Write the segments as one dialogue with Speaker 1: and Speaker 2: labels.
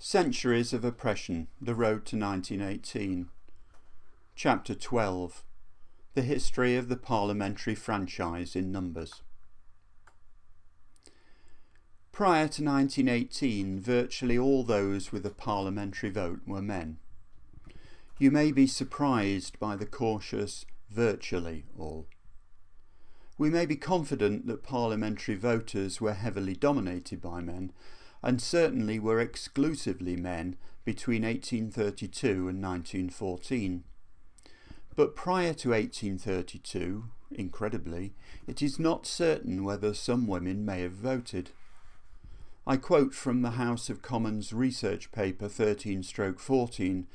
Speaker 1: Centuries of Oppression, The Road to 1918. Chapter 12. The History of the Parliamentary Franchise in Numbers. Prior to 1918, virtually all those with a parliamentary vote were men. You may be surprised by the cautious virtually all. We may be confident that parliamentary voters were heavily dominated by men, and certainly were exclusively men between 1832 and 1914. But prior to 1832, incredibly, it is not certain whether some women may have voted. I quote from the House of Commons research paper 13/14,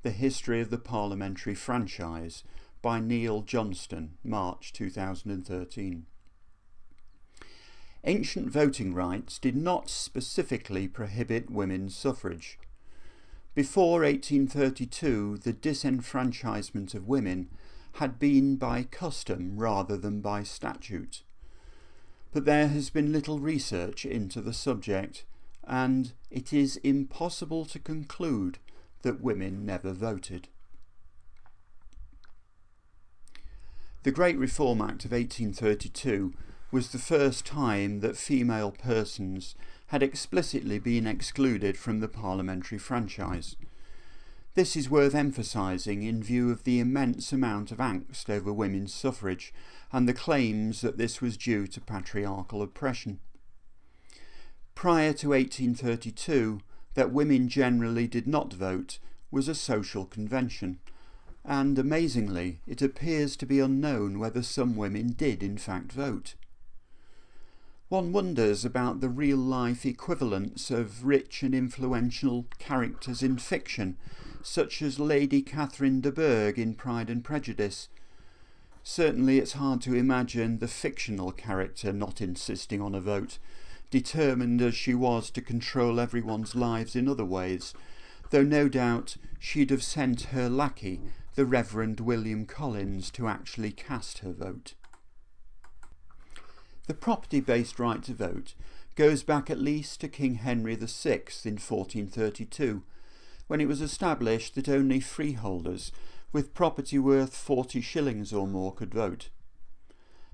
Speaker 1: The History of the Parliamentary Franchise, by Neil Johnston, March 2013. Ancient voting rights did not specifically prohibit women's suffrage. Before 1832, the disenfranchisement of women had been by custom rather than by statute. But there has been little research into the subject, and it is impossible to conclude that women never voted. The Great Reform Act of 1832 was the first time that female persons had explicitly been excluded from the parliamentary franchise. This is worth emphasising in view of the immense amount of angst over women's suffrage and the claims that this was due to patriarchal oppression. Prior to 1832, that women generally did not vote was a social convention, and amazingly, it appears to be unknown whether some women did in fact vote. One wonders about the real-life equivalents of rich and influential characters in fiction, such as Lady Catherine de Bourgh in Pride and Prejudice. Certainly it's hard to imagine the fictional character not insisting on a vote, determined as she was to control everyone's lives in other ways, though no doubt she'd have sent her lackey, the Reverend William Collins, to actually cast her vote. The property-based right to vote goes back at least to King Henry VI in 1432, when it was established that only freeholders with property worth 40 shillings or more could vote.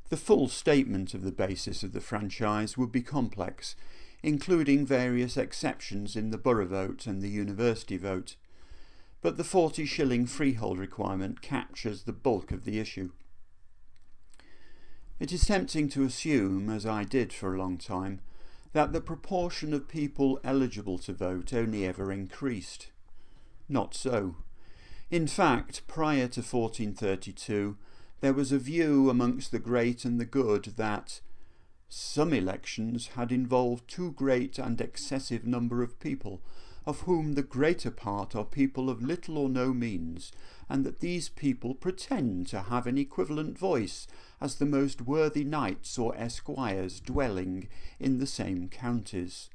Speaker 1: The full statement of the basis of the franchise would be complex, including various exceptions in the borough vote and the university vote, but the 40-shilling freehold requirement captures the bulk of the issue. It is tempting to assume, as I did for a long time, that the proportion of people eligible to vote only ever increased. Not so. In fact, prior to 1432, there was a view amongst the great and the good that some elections had involved too great and excessive number of people, of whom the greater part are people of little or no means, and that these people pretend to have an equivalent voice as the most worthy knights or esquires dwelling in the same counties.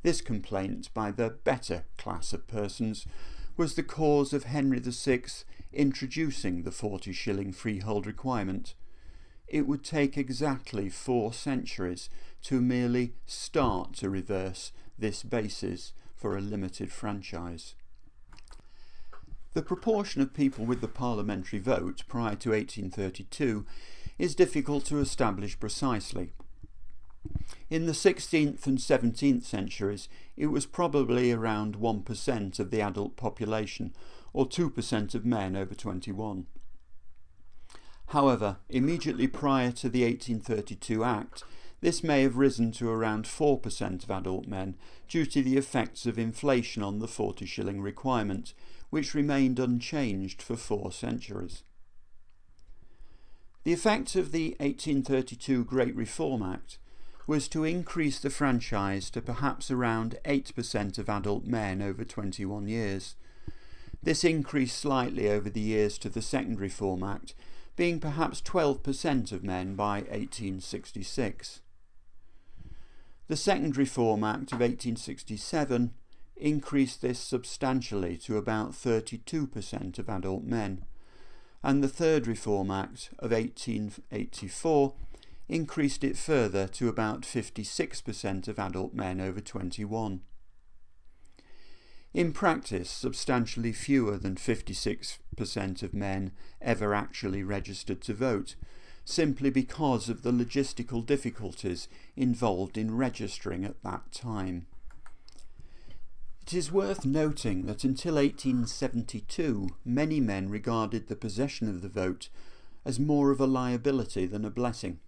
Speaker 1: This complaint by the better class of persons was the cause of Henry VI introducing the 40-shilling freehold requirement. It would take exactly 4 centuries to merely start to reverse this basis for a limited franchise. The proportion of people with the parliamentary vote prior to 1832 is difficult to establish precisely. In the 16th and 17th centuries, it was probably around 1% of the adult population, or 2% of men over 21. However, immediately prior to the 1832 Act, this may have risen to around 4% of adult men due to the effects of inflation on the 40-shilling requirement, which remained unchanged for 4 centuries. The effect of the 1832 Great Reform Act was to increase the franchise to perhaps around 8% of adult men over 21 years. This increased slightly over the years to the Second Reform Act, being perhaps 12% of men by 1866. The Second Reform Act of 1867 increased this substantially to about 32% of adult men, and the Third Reform Act of 1884 increased it further to about 56% of adult men over 21. In practice, substantially fewer than 56% of men ever actually registered to vote, simply because of the logistical difficulties involved in registering at that time. It is worth noting that until 1872, many men regarded the possession of the vote as more of a liability than a blessing.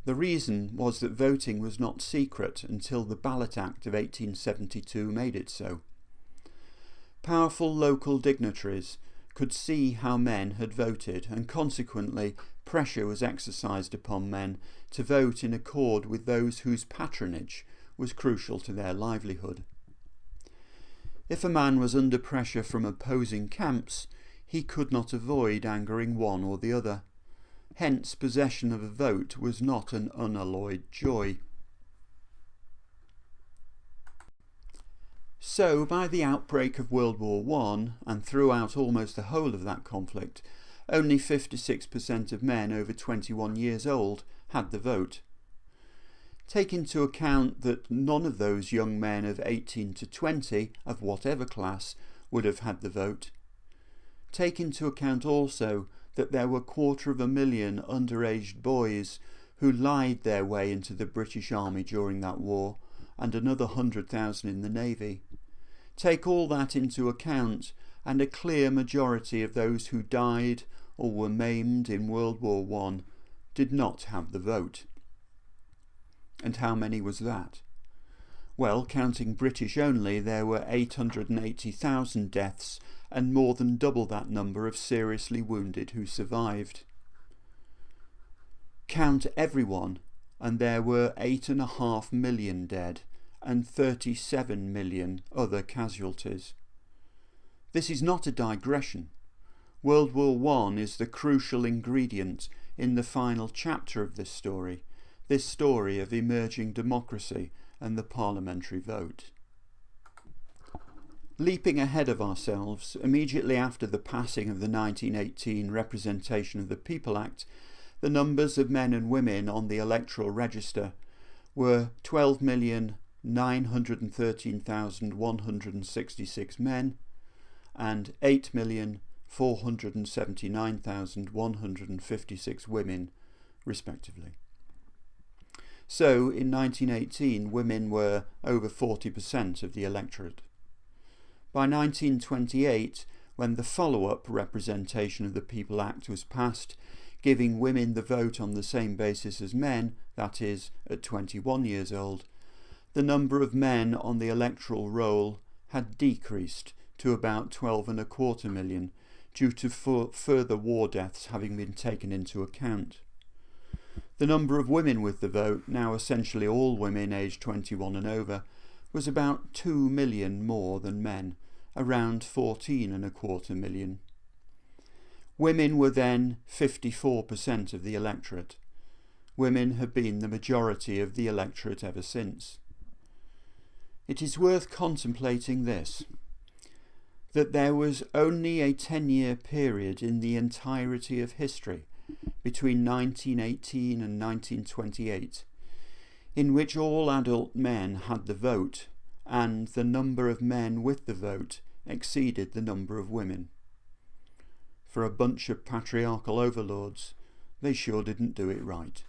Speaker 1: The reason was that voting was not secret until the Ballot Act of 1872 made it so. Powerful local dignitaries could see how men had voted, and consequently pressure was exercised upon men to vote in accord with those whose patronage was crucial to their livelihood. If a man was under pressure from opposing camps, he could not avoid angering one or the other. Hence, possession of a vote was not an unalloyed joy. So, by the outbreak of World War I, and throughout almost the whole of that conflict, only 56% of men over 21 years old had the vote. Take into account that none of those young men of 18 to 20, of whatever class, would have had the vote. Take into account also that there were 250,000 underaged boys who lied their way into the British Army during that war, and another 100,000 in the Navy. Take all that into account, and a clear majority of those who died or were maimed in World War I did not have the vote. And how many was that? Well, counting British only, there were 880,000 deaths and more than double that number of seriously wounded who survived. Count everyone, and there were 8.5 million dead and 37 million other casualties. This is not a digression. World War I is the crucial ingredient in the final chapter of this story of emerging democracy and the parliamentary vote. Leaping ahead of ourselves, immediately after the passing of the 1918 Representation of the People Act, the numbers of men and women on the electoral register were 12,913,166 men and 8,479,156 women, respectively. So, in 1918, women were over 40% of the electorate. By 1928, when the follow-up Representation of the People Act was passed, giving women the vote on the same basis as men, that is, at 21 years old, the number of men on the electoral roll had decreased to about 12.25 million, due to further war deaths having been taken into account. The number of women with the vote, now essentially all women aged 21 and over, was about 2 million more than men, around 14.25 million. Women were then 54% of the electorate. Women have been the majority of the electorate ever since. It is worth contemplating this, that there was only a 10-year period in the entirety of history between 1918 and 1928 in which all adult men had the vote, and the number of men with the vote exceeded the number of women. For a bunch of patriarchal overlords, they sure didn't do it right.